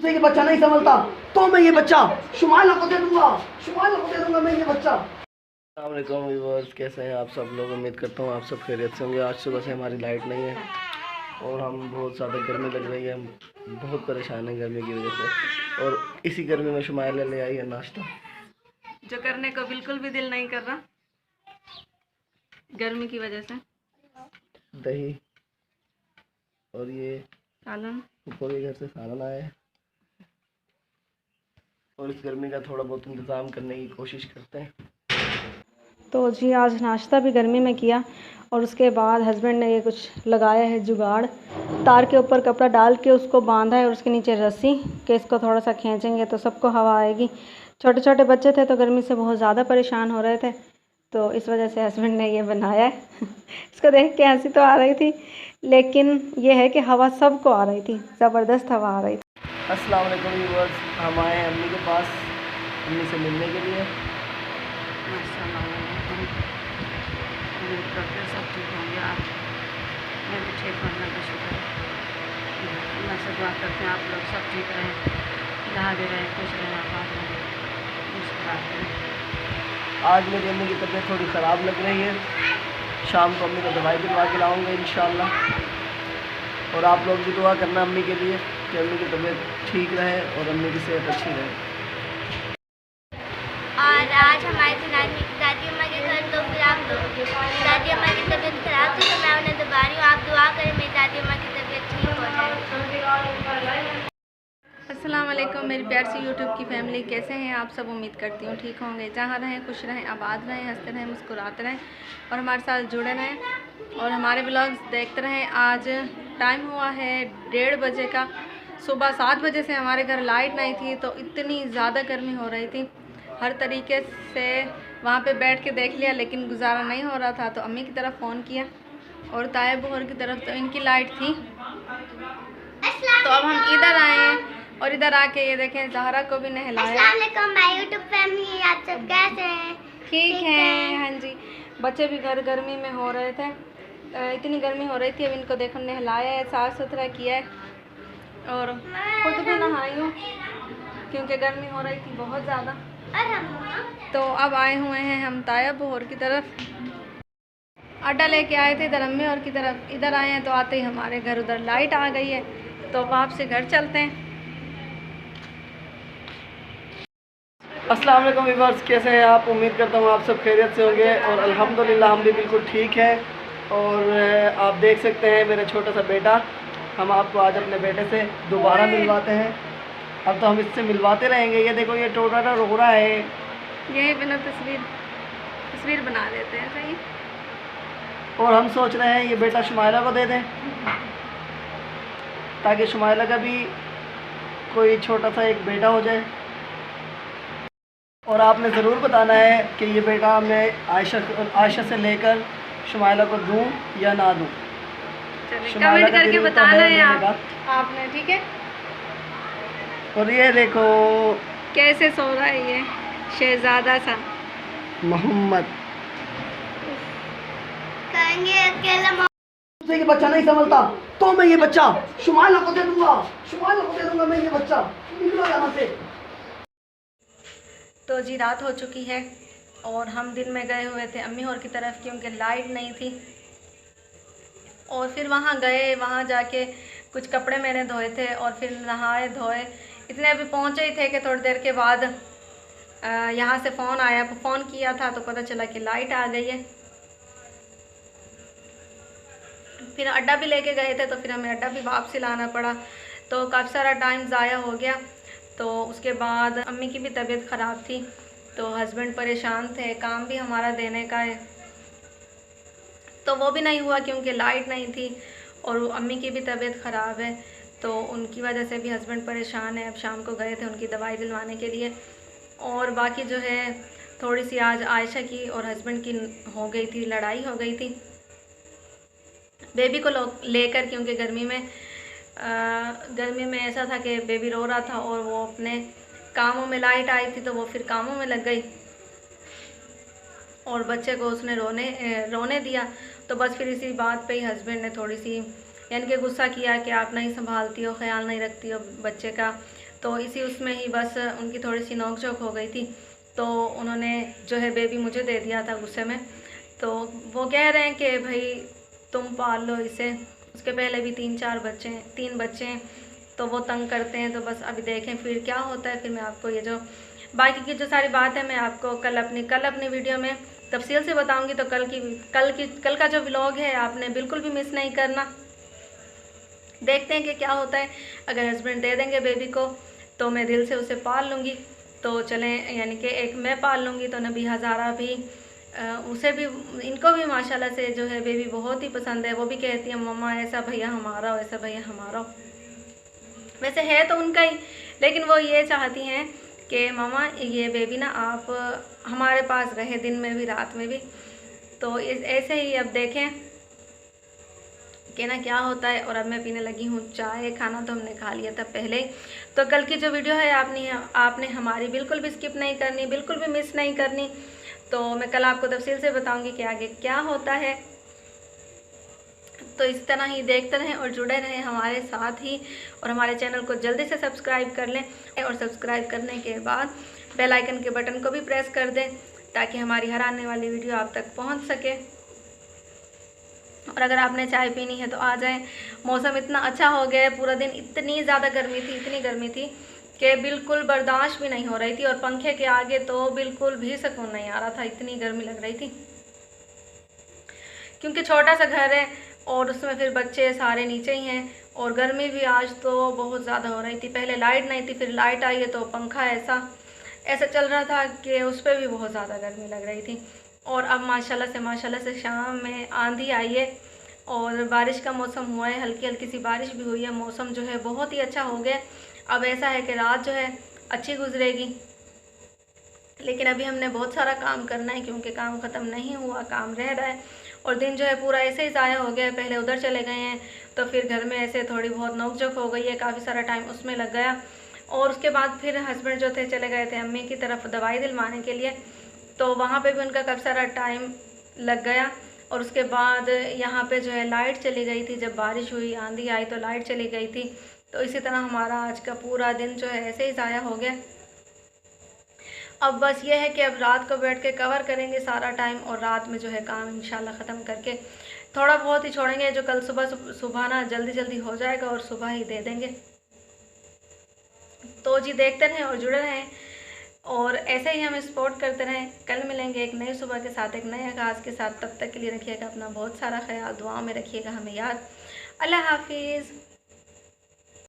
से ये बच्चा नहीं संभलता तो मैं ये बच्चा शुमाइला को दे दूंगा, शुमाइला को दे दूंगा मैं ये बच्चा। अस्सलाम वालेकुम व्यूअर्स, कैसे हैं आप सब लोग? उम्मीद करता हूँ आप सब खैरियत से होंगे। आज सुबह से हमारी लाइट नहीं है और हम बहुत ज़्यादा गर्मी लग रही है, हम बहुत परेशान हैं गर्मी की वजह से। और इसी गर्मी में शुमाइला ले आई है नाश्ता जो करने को बिल्कुल भी दिल नहीं कर रहा गर्मी की वजह से। दही और ये सालन, ऊपर के घर से सालन आया है और इस गर्मी का थोड़ा बहुत इंतज़ाम करने की कोशिश करते हैं। तो जी आज नाश्ता भी गर्मी में किया और उसके बाद हस्बैंड ने ये कुछ लगाया है जुगाड़, तार के ऊपर कपड़ा डाल के उसको बांधा है और उसके नीचे रस्सी कि इसको थोड़ा सा खींचेंगे तो सबको हवा आएगी। छोटे छोटे बच्चे थे तो गर्मी से बहुत ज़्यादा परेशान हो रहे थे, तो इस वजह से हस्बैंड ने ये बनाया है। इसको देख के हंसी तो आ रही थी, लेकिन ये है कि हवा सबको आ रही थी, ज़बरदस्त हवा आ रही थी। अस्सलाम वालेकुम व्यूअर्स, हम आए हैं अम्मी के पास, अम्मी से मिलने के लिए। सब ठीक होंगे, आप मैं भी ठीक हूँ, अल्लाह का शुक्र है। अल्लाह से दुआ करते हैं आप लोग सब ठीक रहें, जहाँ भी रहें, खुश रहें, आबाद रहें, मुस्कुराते रहें। आज मेरी अम्मी की तबीयत थोड़ी ख़राब लग रही है, शाम को अम्मी को दवाई दिलवा के लाऊंगा इंशाल्लाह। और आप लोग भी दुआ करना अम्मी के लिए कि अम्मी की तबीयत ठीक रहे और अम्मी की सेहत अच्छी रहे। और आज हमारे दादी अम्मा के घर, तो फिर आप दादी अम्मा की तबीयत ख़राब थी तो मैं उन्हें दबा रही हूँ। आप दुआ करें मेरी दादी अम्मा की तबीयत ठीक हो जाए। अस्सलाम वालेकुम मेरी प्यार सी यूट्यूब की फैमिली, कैसे हैं आप सब? उम्मीद करती हूँ ठीक होंगे, जहाँ रहें खुश रहें, आबाद रहें, हंसते रहें, मुस्कुराते रहें और हमारे साथ जुड़े रहें और हमारे व्लॉग्स देखते रहें। आज टाइम हुआ है 1:30 बजे का। सुबह 7 बजे से हमारे घर लाइट नहीं थी तो इतनी ज़्यादा गर्मी हो रही थी, हर तरीके से वहाँ पे बैठ के देख लिया लेकिन गुजारा नहीं हो रहा था। तो अम्मी की तरफ फ़ोन किया और ताया बहर की तरफ, तो इनकी लाइट थी। तो अब हम इधर आए हैं और इधर आके ये देखें ज़हरा को भी नहलाया। अस्सलाम वालेकुम माय यूट्यूब फैमिली, आप सब कैसे हैं? ठीक है, हाँ जी। बच्चे भी गर्मी में हो रहे थे, इतनी गर्मी हो रही थी। अब इनको देखो नहलाया है, साफ़ सुथरा किया है और खुद भी नहाई हूँ क्योंकि गर्मी हो रही थी बहुत ज़्यादा। तो अब आए हुए हैं हम ताया बहर की तरफ, अड्डा लेके आए थे इधर अम्मी और की तरफ। इधर आए हैं तो आते ही हमारे घर उधर लाइट आ गई है, तो वापस घर चलते हैं। अस्सलाम वालेकुम व्यूअर्स, कैसे हैं आप? उम्मीद करता हूँ आप सब खैरियत से होंगे और अल्हम्दुलिल्लाह हम भी बिल्कुल ठीक हैं। और आप देख सकते हैं मेरा छोटा सा बेटा, हम आपको आज अपने बेटे से दोबारा मिलवाते हैं। अब तो हम इससे मिलवाते रहेंगे। ये देखो ये टोटा रो रहा है, यही बिना तस्वीर बना देते हैं, सही। और हम सोच रहे हैं ये बेटा शुमाइला को दे दें ताकि शुमाइला का भी कोई छोटा सा एक बेटा हो जाए। और आपने ज़रूर बताना है कि ये बेटा मैं आयशा से लेकर शुमाइला को दूं या ना दूं। कमेंट करके बताना है आपने, ठीक है। और ये देखो कैसे सो रहा है ये शहजादा सा मोहम्मद। कहेंगे अकेला से ये बच्चा नहीं संभलता तो मैं ये बच्चा शुमाइला को दे दूंगा, शुमाइला को दे दूंगा मैं ये बच्चा। निकलो यहाँ से। तो जी रात हो चुकी है और हम दिन में गए हुए थे अम्मी और की तरफ क्योंकि लाइट नहीं थी। और फिर वहाँ गए, वहाँ जाके कुछ कपड़े मैंने धोए थे और फिर नहाए धोए। इतने अभी पहुँचे ही थे कि थोड़ी देर के बाद यहाँ से फ़ोन आया। फ़ोन किया था तो पता चला कि लाइट आ गई है। फिर अड्डा भी लेके गए थे तो फिर हमें अड्डा भी वापसी लाना पड़ा, तो काफ़ी सारा टाइम ज़ाया हो गया। तो उसके बाद अम्मी की भी तबीयत ख़राब थी तो हस्बैंड परेशान थे, काम भी हमारा देने का है तो वो भी नहीं हुआ क्योंकि लाइट नहीं थी और अम्मी की भी तबीयत ख़राब है तो उनकी वजह से भी हस्बैंड परेशान है। अब शाम को गए थे उनकी दवाई दिलवाने के लिए। और बाकी जो है थोड़ी सी आज आयशा की और हस्बैंड की हो गई थी, लड़ाई हो गई थी बेबी को लेकर, क्योंकि गर्मी में ऐसा था कि बेबी रो रहा था और वो अपने कामों में, लाइट आई थी तो वो फिर कामों में लग गई और बच्चे को उसने रोने दिया। तो बस फिर इसी बात पे ही हस्बैंड ने थोड़ी सी यानी कि गुस्सा किया कि आप नहीं संभालती हो, ख्याल नहीं रखती हो बच्चे का। तो इसी उसमें ही बस उनकी थोड़ी सी नोक झोंक हो गई थी, तो उन्होंने जो है बेबी मुझे दे दिया था गुस्से में। तो वो कह रहे हैं कि भाई तुम पाल लो इसे, उसके पहले भी 3 बच्चे हैं, तो वो तंग करते हैं। तो बस अभी देखें फिर क्या होता है। फिर मैं आपको ये जो बाकी की जो सारी बात है मैं आपको कल अपनी वीडियो में तफसील से बताऊंगी। तो कल का जो व्लॉग है आपने बिल्कुल भी मिस नहीं करना। देखते हैं कि क्या होता है। अगर हस्बैंड दे देंगे बेबी को तो मैं दिल से उसे पाल लूँगी। तो चलें, यानी कि एक मैं पाल लूँगी तो नबी हज़ारा भी उसे भी, इनको भी माशाल्लाह से जो है बेबी बहुत ही पसंद है। वो भी कहती है मम्मा ऐसा भैया हमारा हो, ऐसा भैया हमारा हो। वैसे है तो उनका ही, लेकिन वो ये चाहती हैं कि मम्मा ये बेबी ना आप हमारे पास रहे, दिन में भी रात में भी। तो ऐसे ही अब देखें कि ना क्या होता है। और अब मैं पीने लगी हूँ चाय। खाना तो हमने खा लिया था पहले। तो कल की जो वीडियो है आपने हमारी बिल्कुल भी स्किप नहीं करनी, बिल्कुल भी मिस नहीं करनी। तो मैं कल आपको तफसील से बताऊंगी कि आगे क्या होता है। तो इस तरह ही देखते रहें और जुड़े रहें हमारे साथ ही, और हमारे चैनल को जल्दी से सब्सक्राइब कर लें, और सब्सक्राइब करने के बाद बेल आइकन के बटन को भी प्रेस कर दें ताकि हमारी हर आने वाली वीडियो आप तक पहुंच सके। और अगर आपने चाय पीनी है तो आ जाएं। मौसम इतना अच्छा हो गया है, पूरा दिन इतनी ज़्यादा गर्मी थी, इतनी गर्मी थी कि बिल्कुल बर्दाश्त भी नहीं हो रही थी। और पंखे के आगे तो बिल्कुल भी सुकून नहीं आ रहा था, इतनी गर्मी लग रही थी। क्योंकि छोटा सा घर है और उसमें फिर बच्चे सारे नीचे ही हैं, और गर्मी भी आज तो बहुत ज़्यादा हो रही थी। पहले लाइट नहीं थी, फिर लाइट आई है तो पंखा ऐसा चल रहा था कि उस पर भी बहुत ज़्यादा गर्मी लग रही थी। और अब माशाल्लाह से शाम में आंधी आई है और बारिश का मौसम हुआ है, हल्की हल्की सी बारिश भी हुई है। मौसम जो है बहुत ही अच्छा हो गया। अब ऐसा है कि रात जो है अच्छी गुजरेगी, लेकिन अभी हमने बहुत सारा काम करना है क्योंकि काम ख़त्म नहीं हुआ, काम रह रहा है। और दिन जो है पूरा ऐसे ही ज़ाया हो गया है। पहले उधर चले गए हैं तो फिर घर में ऐसे थोड़ी बहुत नोकझोंक हो गई है, काफ़ी सारा टाइम उसमें लग गया। और उसके बाद फिर हस्बैंड जो थे चले गए थे अम्मी की तरफ दवाई दिलवाने के लिए, तो वहाँ पे भी उनका काफ़ी सारा टाइम लग गया। और उसके बाद यहाँ पे जो है लाइट चली गई थी, जब बारिश हुई आंधी आई तो लाइट चली गई थी। तो इसी तरह हमारा आज का पूरा दिन जो है ऐसे ही ज़ाया हो गया। अब बस ये है कि अब रात को बैठ के कवर करेंगे सारा टाइम, और रात में जो है काम इंशाल्लाह ख़त्म करके थोड़ा बहुत ही छोड़ेंगे, जो कल सुबह ना जल्दी हो जाएगा और सुबह ही दे देंगे। तो जी देखते रहें और जुड़े रहें, और ऐसे ही हमें सपोर्ट करते रहें। कल मिलेंगे एक नई सुबह के साथ, एक नए आगाज़ के साथ। तब तक के लिए रखिएगा अपना बहुत सारा ख्याल, दुआओं में रखिएगा हमें याद। अल्लाह हाफिज़।